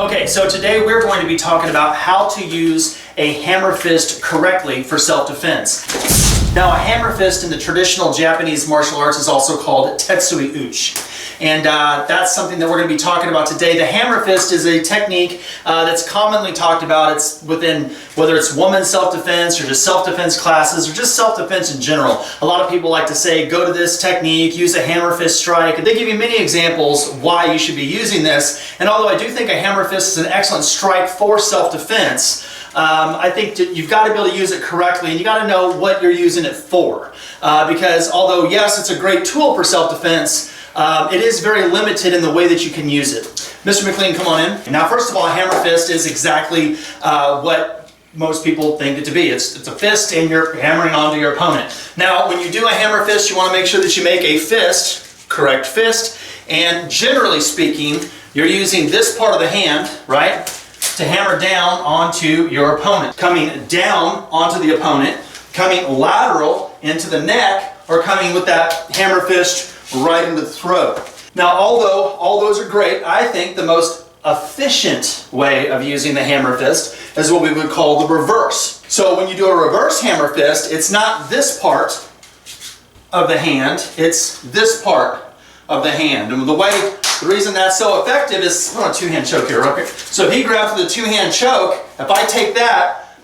Okay, so today we're going to be talking about how to use a hammer fist correctly for self-defense. Now, a hammer fist in the traditional Japanese martial arts is also called Tetsui Uchi. And that's something that we're going to be talking about today. The hammer fist is a technique that's commonly talked about. It's within, whether it's women's self-defense or just self-defense classes or just self-defense in general. A lot of people like to say, go to this technique, use a hammer fist strike. And they give you many examples why you should be using this. And although I do think a hammer fist is an excellent strike for self-defense, I think that you've got to be able to use it correctly, and you got to know what you're using it for. Because although, yes, it's a great tool for self-defense, it is very limited in the way that you can use it. Mr. McLean, come on in. Now, first of all, a hammer fist is exactly what most people think it to be. It's a fist and you're hammering onto your opponent. Now, when you do a hammer fist, you want to make sure that you make a fist, correct fist, and generally speaking, you're using this part of the hand, right, to hammer down onto your opponent. Coming down onto the opponent, coming lateral into the neck, or coming with that hammer fist right into the throat. Now, although all those are great, I think the most efficient way of using the hammer fist is what we would call the reverse. So when you do a reverse hammer fist, it's not this part of the hand, it's this part of the hand. And the reason that's so effective is, I'm on a two-hand choke here, okay? So if he grabs with a two-hand choke, if I take that,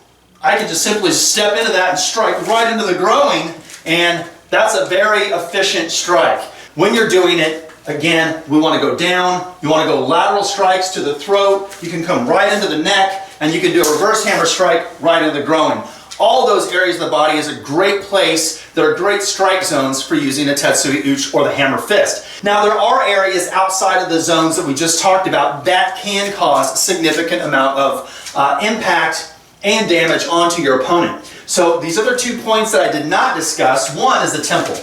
I can just simply step into that and strike right into the groin, and that's a very efficient strike. When you're doing it, again, we want to go down, you want to go lateral strikes to the throat, you can come right into the neck, and you can do a reverse hammer strike right into the groin. All those areas of the body is a great place. They're great strike zones for using a Tetsui Uchi or the hammer fist. Now, there are areas outside of the zones that we just talked about that can cause a significant amount of impact and damage onto your opponent. So these other 2 points that I did not discuss, one is the temple.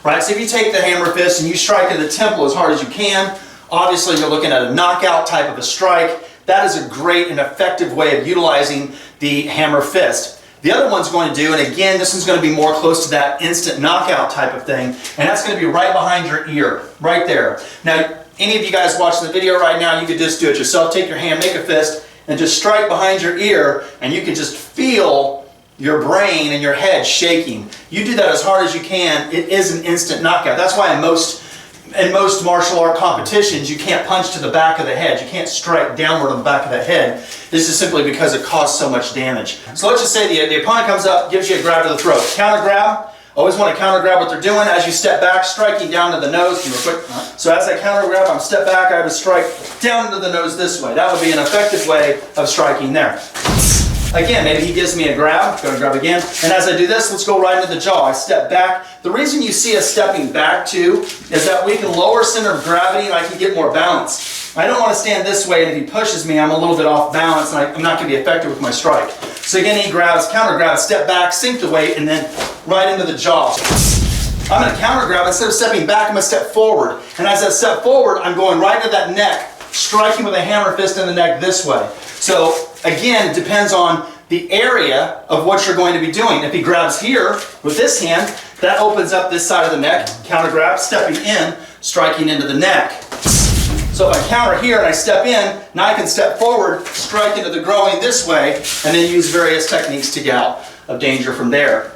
Right, so if you take the hammer fist and you strike in the temple as hard as you can, obviously you're looking at a knockout type of a strike. That is a great and effective way of utilizing the hammer fist. The other one's going to do, and again, this one's going to be more close to that instant knockout type of thing, and that's going to be right behind your ear, right there. Now, any of you guys watching the video right now, you could just do it yourself. Take your hand, make a fist, and just strike behind your ear, and you can just feel your brain and your head shaking. You do that as hard as you can, it is an instant knockout. That's why in most martial art competitions, you can't punch to the back of the head. You can't strike downward on the back of the head. This is simply because it causes so much damage. So let's just say the opponent comes up, gives you a grab to the throat. Counter grab. Always want to counter grab what they're doing. As you step back, striking down to the nose. Real quick. So as I counter grab, I'm step back, I have a strike down into the nose this way. That would be an effective way of striking there. Again, maybe he gives me a grab, go to grab again, and as I do this, let's go right into the jaw. I step back. The reason you see us stepping back too is that we can lower center of gravity and I can get more balance. I don't want to stand this way, and if he pushes me, I'm a little bit off balance and I'm not going to be effective with my strike. So again, he grabs, counter grab, step back, sink the weight, and then right into the jaw. I'm going to counter grab. Instead of stepping back, I'm going to step forward. And as I step forward, I'm going right into that neck, striking with a hammer fist in the neck this way. So again, it depends on the area of what you're going to be doing. If he grabs here with this hand, that opens up this side of the neck, counter grab, stepping in, striking into the neck. So if I counter here and I step in, now I can step forward, strike into the groin this way, and then use various techniques to get out of danger from there.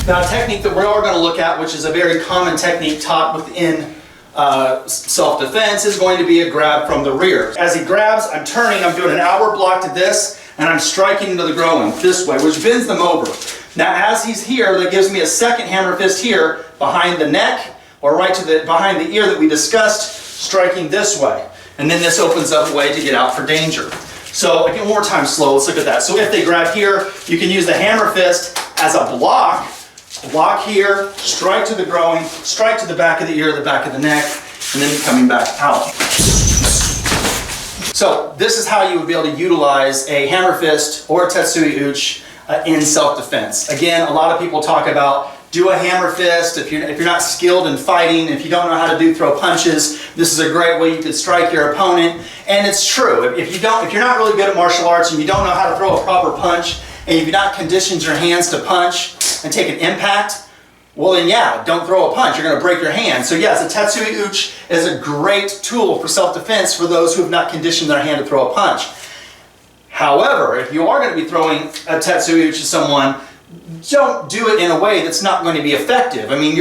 Now, a technique that we are going to look at, which is a very common technique taught within self-defense, is going to be a grab from the rear. As he grabs, I'm turning, I'm doing an outward block to this, and I'm striking into the groin this way, which bends them over. Now, as he's here, that gives me a second hammer fist here behind the neck, or right to behind the ear that we discussed, striking this way. And then this opens up a way to get out for danger. So again, one more time slow, let's look at that. So if they grab here, you can use the hammer fist as a block here, strike to the groin, strike to the back of the ear, the back of the neck, and then coming back out. So this is how you would be able to utilize a hammer fist or a Tetsui Uchi in self-defense. Again, a lot of people talk about do a hammer fist if you're not skilled in fighting, if you don't know how to throw punches. This is a great way you could strike your opponent, and it's true. If you're not really good at martial arts and you don't know how to throw a proper punch, and you've not conditioned your hands to punch and take an impact, well then yeah, don't throw a punch, you're going to break your hand. So yes, a Tetsui Uchi is a great tool for self-defense for those who have not conditioned their hand to throw a punch. However, if you are going to be throwing a Tetsui Uchi to someone, don't do it in a way that's not going to be effective. I mean,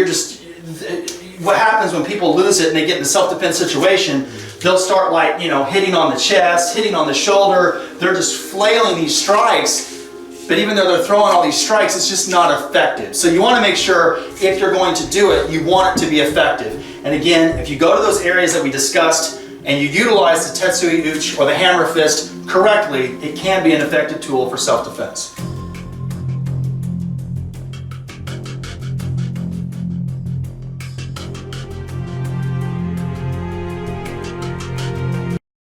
what happens when people lose it and they get in a self-defense situation, they'll start like, hitting on the chest, hitting on the shoulder, they're just flailing these strikes. But even though they're throwing all these strikes, it's just not effective. So you want to make sure if you're going to do it, you want it to be effective. And again, if you go to those areas that we discussed and you utilize the Tetsui Uchi or the hammer fist correctly, it can be an effective tool for self-defense.